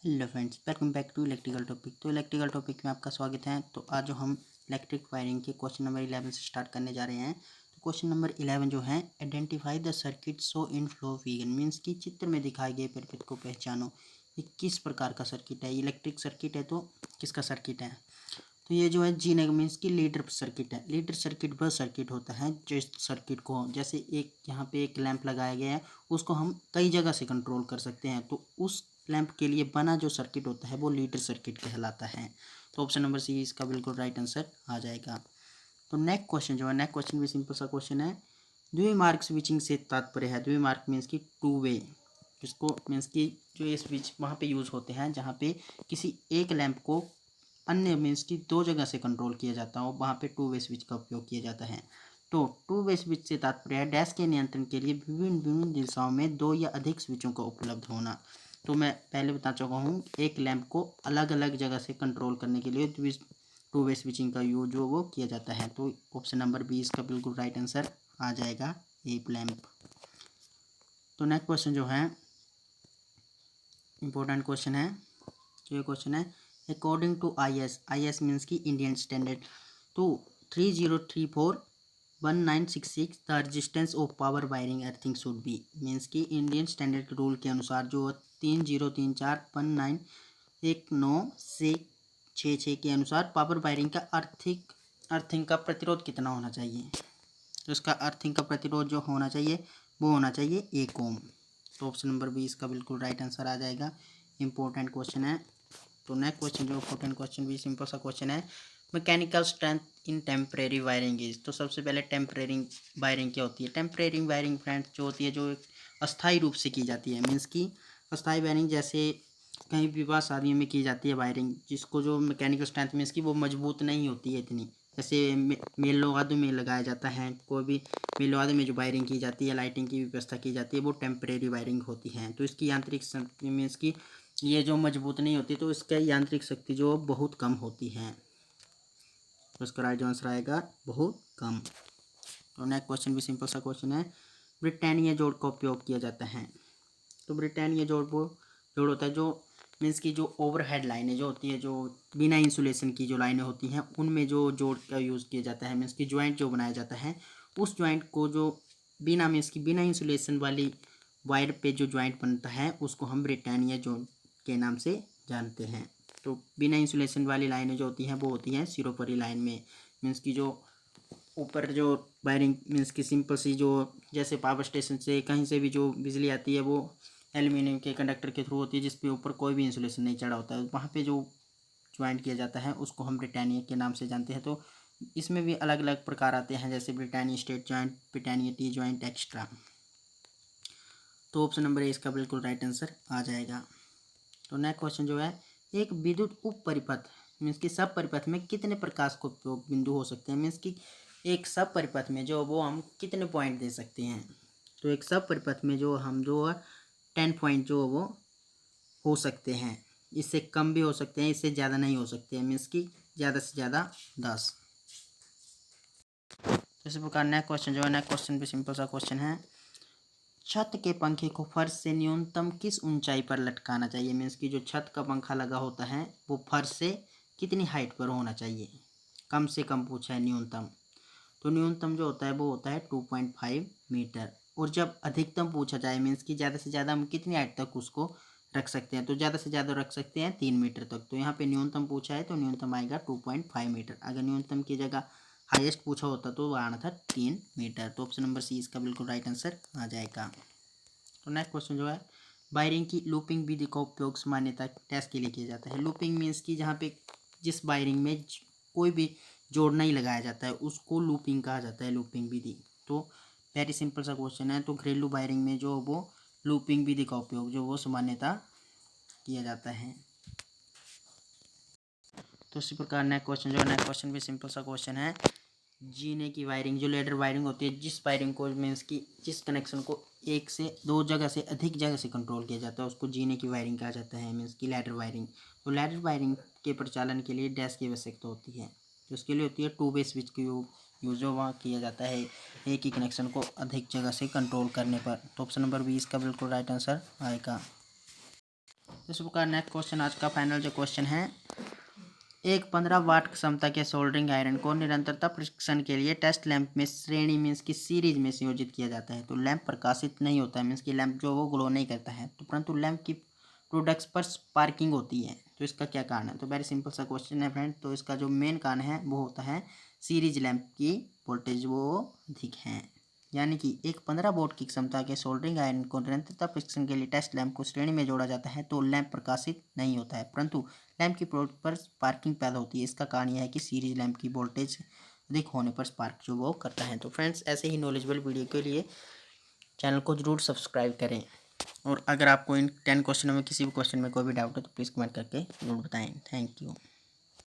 Hello friends, welcome back to electrical topic. तो electrical topic में आपका स्वागत है। तो आज जो हम इलेक्ट्रिक वायरिंग के क्वेश्चन नंबर 11 से स्टार्ट करने जा रहे हैं। तो क्वेश्चन नंबर 11 जो है, identify the circuit show in flow figure, means कि चित्र में दिखाए गए परिपथ को पहचानो। ये किस प्रकार का सर्किट है? इलेक्ट्रिक सर्किट है, तो किसका सर्किट है? तो ये जो है जी नेग मीन्स की लीडर सर्किट है। लीडर सर्किट वह सर्किट होता है जिस सर्किट को, जैसे एक यहाँ पे एक लैंप लगाया गया है, उसको हम कई जगह से कंट्रोल कर सकते हैं। तो उस लैंप के लिए बना जो सर्किट होता है वो लीडर सर्किट कहलाता है। तो ऑप्शन नंबर सी इसका बिल्कुल राइट आंसर आ जाएगा। तो नेक्स्ट क्वेश्चन जो है, नेक्स्ट क्वेश्चन भी सिंपल सा क्वेश्चन है। द्विमार्ग स्विचिंग से तात्पर्य है, द्विमार्ग मीन्स की टू वे, जिसको मीन्स की जो ये स्विच वहाँ पे यूज़ होते हैं जहाँ पे किसी एक लैंप को अन्य मीन्स की दो जगह से कंट्रोल किया जाता है, वहाँ पे टू वे स्विच का उपयोग किया जाता है। तो टू वे स्विच से तात्पर्य है डैश के नियंत्रण के लिए विभिन्न विभिन्न दिशाओं में दो या अधिक स्विचों का उपलब्ध होना। तो मैं पहले बता चुका हूँ, एक लैंप को अलग अलग जगह से कंट्रोल करने के लिए टू वे स्विचिंग का यूज जो वो किया जाता है। तो ऑप्शन नंबर 20 का बिल्कुल राइट आंसर आ जाएगा, एक लैंप। तो नेक्स्ट क्वेश्चन जो है, इम्पोर्टेंट क्वेश्चन है। तो ये क्वेश्चन है, according to I S means की इंडियन स्टैंडर्ड, तो 30341966 the resistance of power wiring earthing should be, means की इंडियन स्टैंडर्ड रूल के अनुसार जो 303419 से 6 के अनुसार पावर वायरिंग का अर्थिंग का प्रतिरोध कितना होना चाहिए? तो इसका अर्थिंग का प्रतिरोध जो होना चाहिए वो होना चाहिए 1 ओम। तो ऑप्शन नंबर 20 का बिल्कुल राइट आंसर आ जाएगा। इंपॉर्टेंट क्वेश्चन है। तो नेक्स्ट क्वेश्चन जो इंपॉर्टेंट क्वेश्चन भी सिंपल सा क्वेश्चन है, mechanical strength in temporary wiring is. तो सबसे पहले टेम्परेरी वायरिंग क्या होती है? टेम्परेरी वायरिंग फ्रेंड्स जो होती है, जो एक अस्थायी रूप से की जाती है, मीन्स की अस्थायी वायरिंग जैसे कहीं विवाह शादियों में की जाती है वायरिंग, जिसको जो मैकेनिकल स्ट्रेंथ मीन्स की वो मजबूत नहीं होती है इतनी, जैसे मेलों वादों में लगाया जाता है, कोई भी मेलों वादों में जो वायरिंग की जाती है, लाइटिंग की व्यवस्था की जाती है, वो टेम्परेरी वायरिंग होती है। तो इसकी यांत्रिक शक्ति मीन्स की ये जो मजबूत नहीं होती, तो इसका यांत्रिक शक्ति जो बहुत कम होती है। तो इसका राइट आंसर आएगा बहुत कम। तो नेक्स्ट क्वेश्चन भी सिंपल सा क्वेश्चन है, ब्रिटानिया जोड़ का उपयोग किया जाता है। तो ब्रिटानिया जोड़ वो जोड़ होता है जो मीन्स की जो ओवरहेड लाइनें जो होती है, जो बिना इंसुलेशन की जो लाइनें होती हैं, उनमें जो जोड़ का यूज़ किया जाता है, मीन्स की ज्वाइंट जो बनाया जाता है, उस ज्वाइंट को जो बिना मीन्स की बिना इंसुलेशन वाली वायर पे जो ज्वाइंट बनता है उसको हम ब्रिटानिया जोड़ के नाम से जानते हैं। तो बिना इंसुलेशन वाली लाइनें जो होती हैं वो होती हैं सिरोपरी लाइन में, मीन्स की जो ऊपर जो वायरिंग मीन्स की सिंपल सी जो जैसे पावर स्टेशन से कहीं से भी जो बिजली आती है वो एल्यूमिनियम के कंडक्टर के थ्रू होती है, जिस पे ऊपर कोई भी इंसुलेशन नहीं चढ़ा होता है, वहाँ पे जो ज्वाइंट किया जाता है उसको हम ब्रिटानिया के नाम से जानते हैं। तो इसमें भी अलग अलग प्रकार आते हैं, जैसे Britannia straight joint, Britannia T joint extra. तो ऑप्शन नंबर ए इसका बिल्कुल राइट आंसर आ जाएगा। तो नेक्स्ट क्वेश्चन जो है, एक विद्युत उप परिपथ मीन्स कि सब परिपथ में कितने प्रकाश को उपयोग बिंदु हो सकते हैं, मीन्स कि एक सब परिपथ में जो वो हम कितने पॉइंट दे सकते हैं? तो एक सब परिपथ में जो हम जो 10 पॉइंट जो वो हो सकते हैं, इससे कम भी हो सकते हैं, इससे ज़्यादा नहीं हो सकते हैं, मीन्स कि ज़्यादा से ज़्यादा 10। इसी प्रकार नेक्स्ट क्वेश्चन जो है, नेक्स्ट क्वेश्चन भी सिंपल सा क्वेश्चन है, छत के पंखे को फर्श से न्यूनतम किस ऊंचाई पर लटकाना चाहिए, मीन्स कि जो छत का पंखा लगा होता है वो फर्श से कितनी हाइट पर होना चाहिए? कम से कम पूछा है, न्यूनतम। तो न्यूनतम जो होता है वो होता है 2.5 मीटर। और जब अधिकतम पूछा जाए मीन्स कि ज़्यादा से ज़्यादा हम कितनी हाइट तक उसको रख सकते हैं, तो ज़्यादा से ज़्यादा रख सकते हैं 3 मीटर तक। तो यहाँ पे न्यूनतम पूछा है तो न्यूनतम आएगा 2.5 मीटर। अगर न्यूनतम की जगह हाईएस्ट पूछा होता तो वो आना था 3 मीटर। तो ऑप्शन नंबर सी इसका बिल्कुल राइट आंसर आ जाएगा। तो नेक्स्ट क्वेश्चन जो है, वायरिंग की लूपिंग विधि का उपयोग सामान्यतः टेस्ट के लिए किया जाता है। लूपिंग मीन्स की जहाँ पे जिस वायरिंग में कोई भी जोड़ नहीं लगाया जाता है उसको लूपिंग कहा जाता है, लूपिंग विधि। तो वेरी सिंपल सा क्वेश्चन है। तो घरेलू वायरिंग में जो वो लूपिंग विधि का उपयोग जो वो सामान्यतः किया जाता है। तो इसी प्रकार नेक्स्ट क्वेश्चन जो है, नेक्स्ट क्वेश्चन भी सिंपल सा क्वेश्चन है, जीने की वायरिंग जो लेडर वायरिंग होती है, जिस वायरिंग को मीन्स की जिस कनेक्शन को एक से दो जगह से अधिक जगह से कंट्रोल किया जाता है उसको जीने की वायरिंग कहा जाता है, मीन्स की लैडर वायरिंग। तो लैडर वायरिंग के प्रचालन के लिए डैश की आवश्यकता होती है, तो उसके लिए होती है टू वे स्विच की यूज जो वहाँ किया जाता है एक ही कनेक्शन को अधिक जगह से कंट्रोल करने पर। तो ऑप्शन नंबर 20 का बिल्कुल राइट आंसर आएगा। इस प्रकार नेक्स्ट क्वेश्चन, आज का फाइनल जो क्वेश्चन है, एक 15 वाट क्षमता के सोल्डरिंग आयरन को निरंतरता परीक्षण के लिए टेस्ट लैंप में श्रेणी मीन्स की सीरीज में संयोजित किया जाता है। तो लैंप प्रकाशित नहीं होता है, मीन्स की लैंप जो वो ग्लो नहीं करता है, तो परंतु लैंप की प्रोडक्ट्स पर स्पार्किंग होती है। तो इसका क्या कारण है? तो वेरी सिंपल सा क्वेश्चन है फ्रेंड। तो इसका जो मेन कारण है वो होता है सीरीज लैंप की वोल्टेज वो अधिक है, यानी कि एक 15 वोल्ट की क्षमता के सोल्डरिंग आयरन को निरंतरता परीक्षण के लिए टेस्ट लैंप को श्रेणी में जोड़ा जाता है तो लैंप प्रकाशित नहीं होता है, परंतु लैंप की प्रोडक्ट पर स्पार्किंग पैदा होती है। इसका कारण यह है कि सीरीज लैंप की वोल्टेज अधिक होने पर स्पार्क जो वो करता है। तो फ्रेंड्स, ऐसे ही नॉलेजेबल वीडियो के लिए चैनल को जरूर सब्सक्राइब करें, और अगर आपको इन 10 क्वेश्चनों में किसी भी क्वेश्चन में कोई भी डाउट है तो प्लीज़ कमेंट करके जरूर बताएं। Thank you.